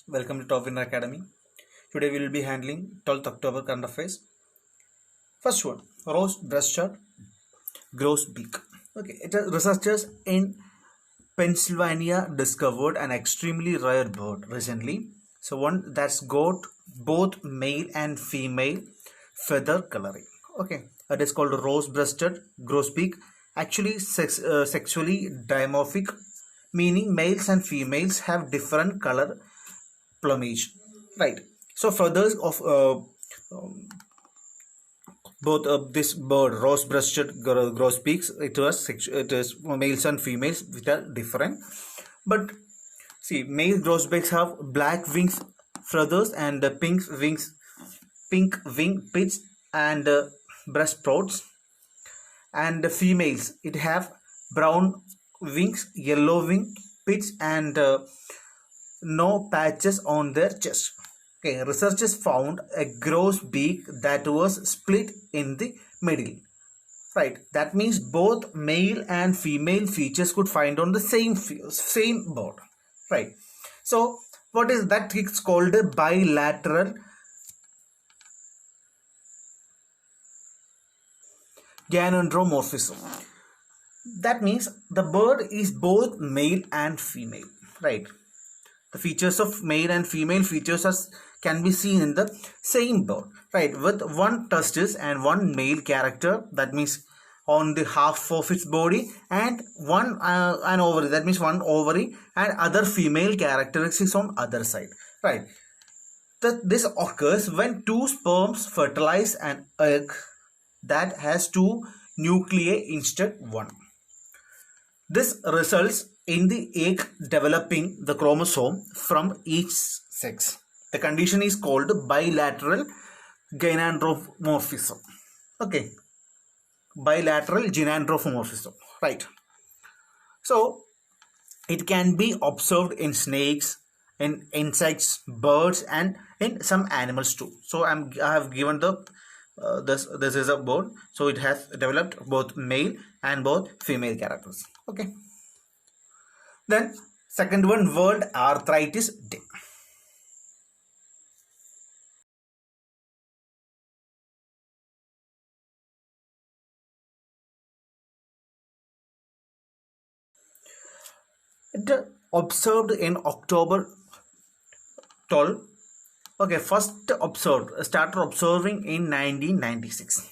Welcome to Top Winner Academy. Today we will be handling 12th October current affairs. First one, rose breasted grosbeak. Okay, researchers in Pennsylvania discovered an extremely rare bird recently. So one that's got both male and female feather coloring. Okay, it is called rose-breasted grosbeak. Actually, sexually dimorphic, meaning males and females have different color plumage, right? So feathers of both this bird, rose-breasted grosbeaks, it is males and females which are different. But see, male grosbeaks have black wings feathers and pink wing pits and breast prods, and the females it have brown wings, yellow wing pits, and no patches on their chest. Okay, researchers found a grosbeak that was split in the middle. Right, that means both male and female features could find on the same bird. Right, so what is that? It's called a bilateral gynandromorphism. That means the bird is both male and female. Right, the features of male and female features can be seen in the same bird, right, with one testis and one male character, that means on the half of its body, and one an ovary, that means one ovary, and other female characteristics on other side, right. This occurs when two sperms fertilize an egg that has two nuclei instead one. This results in the egg developing the chromosome from each sex. The condition is called bilateral gynandromorphism. Okay, bilateral gynandromorphism, right. So it can be observed in snakes, in insects, birds, and in some animals too. So I have given the this is a bird, so it has developed both male and both female characters. Okay, then second one, World Arthritis Day. It observed in October 12. Okay, first started observing in 1996.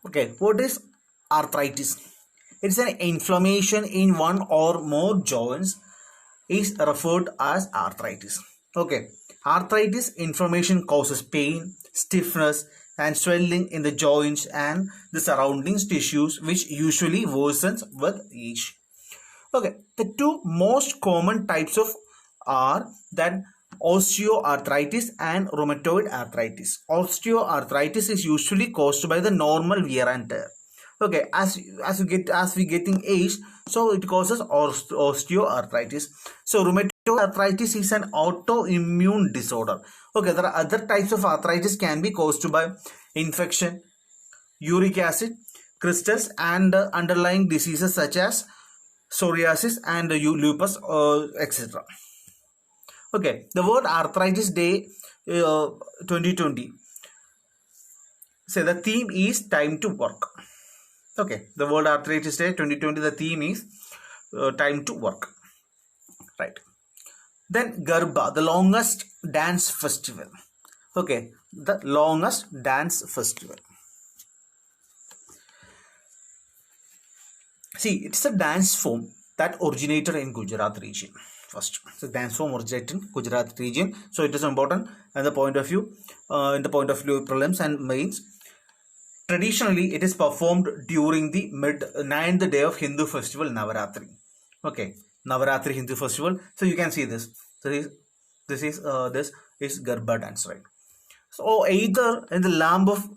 Okay, what is arthritis? It's an inflammation in one or more joints is referred as arthritis. Okay, arthritis inflammation causes pain, stiffness, and swelling in the joints and the surrounding tissues, which usually worsens with age. Okay, the two most common types of are that osteoarthritis and rheumatoid arthritis. Osteoarthritis is usually caused by the normal wear and tear. Okay, as we getting age, so it causes osteoarthritis. So rheumatoid arthritis is an autoimmune disorder. Okay, there are other types of arthritis can be caused by infection, uric acid crystals, and underlying diseases such as psoriasis and lupus, etc. Okay, the World Arthritis Day 2020. So the theme is time to work. Okay, the World Arthritis Day 2020, the theme is time to work. Right. Then Garba, the longest dance festival. Okay, the longest dance festival. See, it's a dance form that originated in Gujarat region. First, so dance form originated in Gujarat region. So it is important in the point of view, prelims and mains. Traditionally, it is performed during the ninth day of Hindu festival Navaratri. Okay, Navaratri Hindu festival. So you can see this. So this is Garba dance, right? So either in the lamp of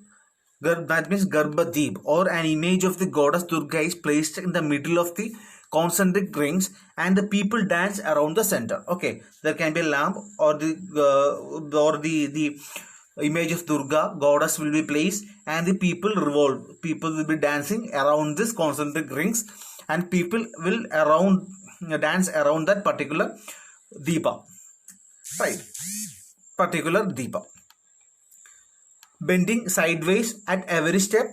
that means Garbhadeep, or an image of the goddess Durga is placed in the middle of the concentric rings, and the people dance around the center. Okay, there can be a lamp or the image of Durga goddess will be placed, and the people revolve. People will be dancing around this concentric rings, and people will dance around that particular Deepa. right? Particular Deepa. Bending sideways at every step,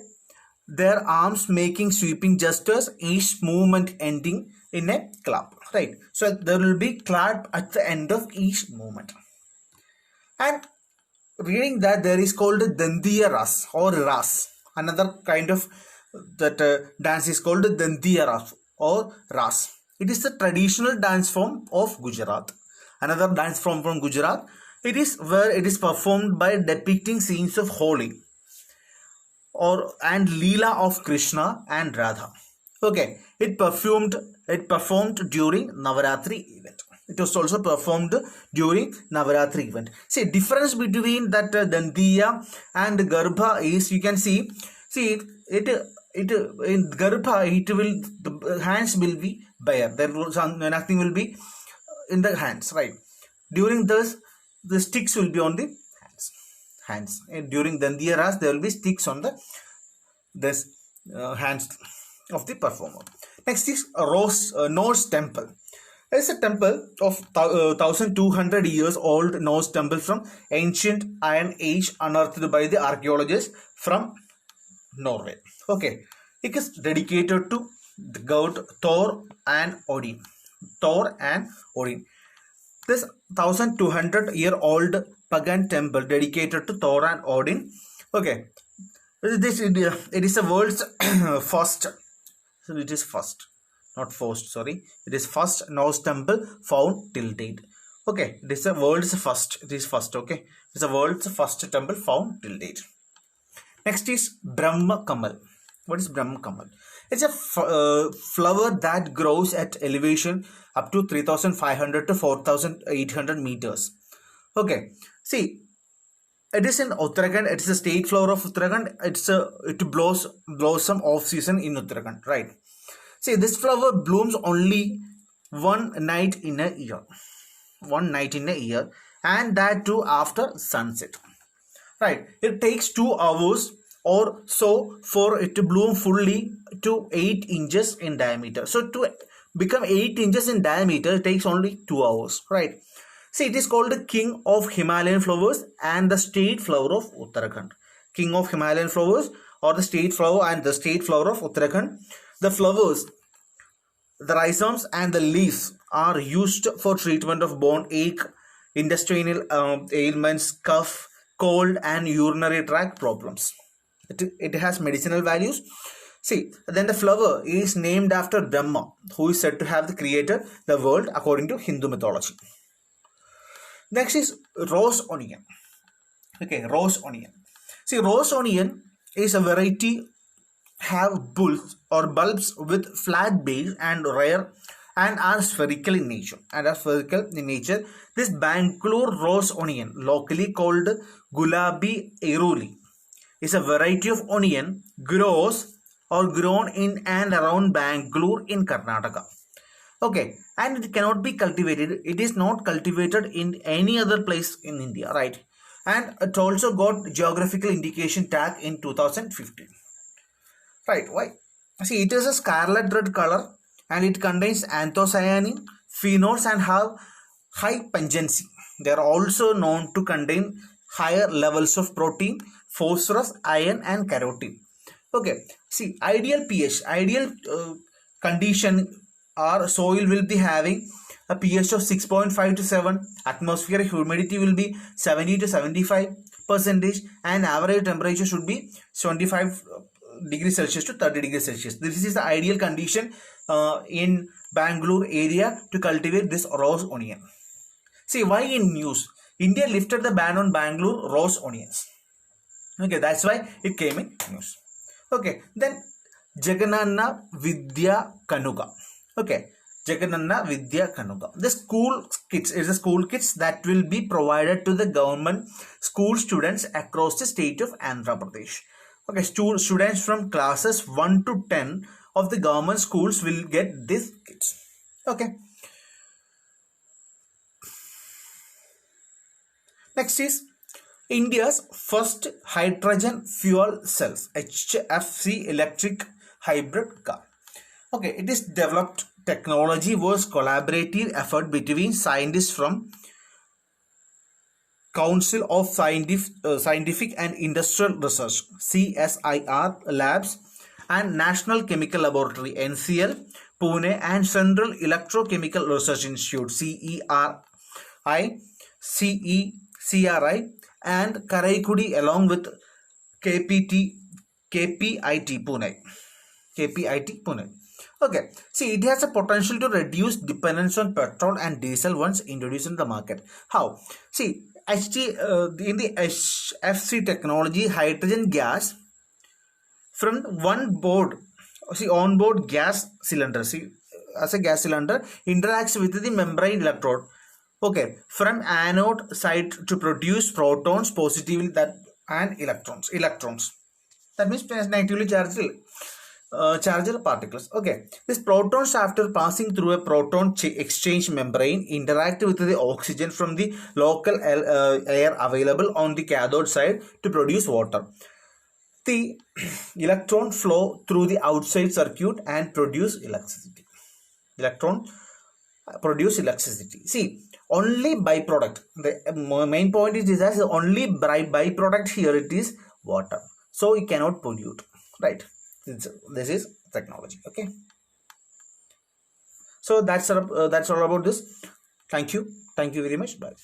their arms making sweeping gestures, each movement ending in a clap, right? So there will be clap at the end of each movement. And reading that, there is called Dandiya Ras or Ras. Another kind of that dance is called Dandiya Ras or Ras. It is the traditional dance form of Gujarat. Another dance form from Gujarat. It is where it is performed by depicting scenes of Holi and Leela of Krishna and Radha. Okay, it performed during Navaratri event. It was also performed during Navaratri event. See, difference between that Dandiya and Garbha is, you can see it in Garbha, it will, the hands will be bare. There will nothing will be in the hands, right? During this, the sticks will be on the hands. And during Dandiya Ras, there will be sticks on the hands of the performer. Next is Norse temple. It is a temple of 1200 years old Norse temple from ancient Iron Age, unearthed by the archaeologists from Norway. Okay, it is dedicated to the god Thor and Odin. This 1200-year-old pagan temple dedicated to Thor and Odin. Okay, it is the world's first. So it is first, not first. Sorry, it is first Norse temple found till date. Okay, it is the world's first. It is first. Okay, it is the world's first temple found till date. Next is Brahma Kamal. What is Brahma Kamal? It's a flower that grows at elevation up to 3,500 to 4,800 meters. Okay, see, it is in Uttarakhand. It's the state flower of Uttarakhand. It blossom off season in Uttarakhand, right? See, this flower blooms only one night in a year, and that too after sunset. Right, it takes 2 hours or so for it to bloom fully to 8 inches in diameter. So to become 8 inches in diameter, it takes only 2 hours, right? See, it is called the king of Himalayan flowers and the state flower of Uttarakhand. King of Himalayan flowers or the state flower and the state flower of Uttarakhand. The flowers, the rhizomes and the leaves are used for treatment of bone ache, intestinal ailments, cough, cold and urinary tract problems. It has medicinal values. See, then the flower is named after Brahma, who is said to have created the world according to Hindu mythology. Next is rose onion. Okay, rose onion. See, rose onion is a variety have bulbs with flat base and rare and are spherical in nature. This Bangalore rose onion, locally called Gulabi Airoli, is a variety of onion grown in and around Bangalore in Karnataka. Okay, and it cannot be cultivated. It is not cultivated in any other place in India, right? And it also got geographical indication tag in 2015. Right, why? See, it is a scarlet red color and it contains anthocyanin, phenols and have high pungency. They are also known to contain higher levels of protein, phosphorus, iron and carotene. Okay, see, ideal pH, condition or soil will be having a pH of 6.5 to 7, atmospheric humidity will be 70 to 75%, and average temperature should be 25 degrees Celsius to 30 degrees Celsius. This is the ideal condition in Bangalore area to cultivate this rose onion. See, why in news? India lifted the ban on Bangalore rose onions. Okay, that's why it came in news. Okay, then Jagannath Vidya Kanuga. Okay, Jagannath Vidya Kanuga. The school kits is the school kits that will be provided to the government school students across the state of Andhra Pradesh. Okay, students from classes 1 to 10 of the government schools will get these kits. Okay. Next is India's first hydrogen fuel cells, HFC electric hybrid car. Okay, it is developed technology was collaborative effort between scientists from Council of Scientific and Industrial Research CSIR labs and National Chemical Laboratory NCL Pune and Central Electrochemical Research Institute CECRI and Karaikudi along with KPIT Pune. Okay, see, it has a potential to reduce dependence on petrol and diesel once introduced in the market. How? See, in the HFC technology, hydrogen gas from onboard gas cylinder, as a gas cylinder interacts with the membrane electrode, okay, from anode side to produce protons positively and electrons. That means negatively charged particles. Okay, these protons, after passing through a proton exchange membrane, interact with the oxygen from the local air available on the cathode side to produce water. The electron flow through the outside circuit and produce electricity. See, only byproduct. The main point is that only byproduct here it is water. So it cannot pollute, right? This is technology. Okay. So that's all about this. Thank you very much. Bye.